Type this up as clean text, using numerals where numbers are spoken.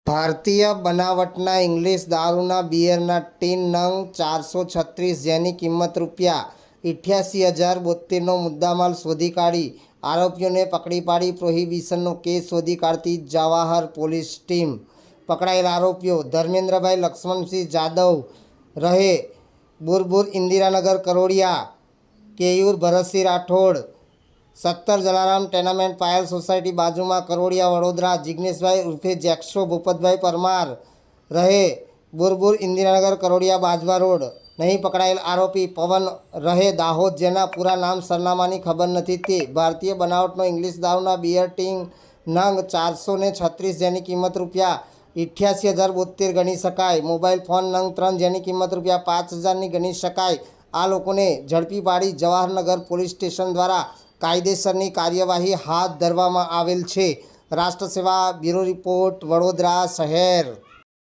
ભારતીય બનાવટના ઇંગ્લિશ દારૂના બિયરના ટીન નંગ 436, જેની કિંમત ₹88,072નો મુદ્દામાલ શોધી કાઢી આરોપીઓને પકડી પાડી પ્રોહિબિશનનો કેસ શોધી કાઢતી જવાહર પોલીસ ટીમ। પકડાયેલા આરોપીઓ ધર્મેન્દ્રભાઈ લક્ષ્મણસિંહ જાદવ રહે બુરબુર ઇન્દિરાનગર કરોડિયા, કેયુર ભરતસિંહ રાઠોડ 17 જલારામ ટેનામેન્ટ પાયલ સોસાયટી બાજુમાં કરોડિયા વડોદરા, જિગ્નેશભાઈ ઉર્ફે જેક્સો ભૂપતભાઈ પરમાર રહે બુરબુર ઇન્દિરાનગર કરોડિયા બાજવા રોડ। નહીં પકડાયેલ આરોપી પવન રહે દાહોદ, જેના પૂરા નામ સરનામાની ખબર નથી, તે ભારતીય બનાવટનો ઇંગ્લિશ દારૂના બિયર ટીન નંગ 436, જેની કિંમત ₹88,072 ગણી શકાય, મોબાઈલ ફોન નંગ 3, જેની કિંમત ₹5,000ની ગણી શકાય। આ લોકોને ઝડપી પાડી જવાહરનગર પોલીસ સ્ટેશન દ્વારા કાયદેસરની કાર્યવાહી હાથ ધરવામાં આવેલ છે। રાષ્ટ્ર સેવા બ્યુરો રિપોર્ટ, વડોદરા શહેર।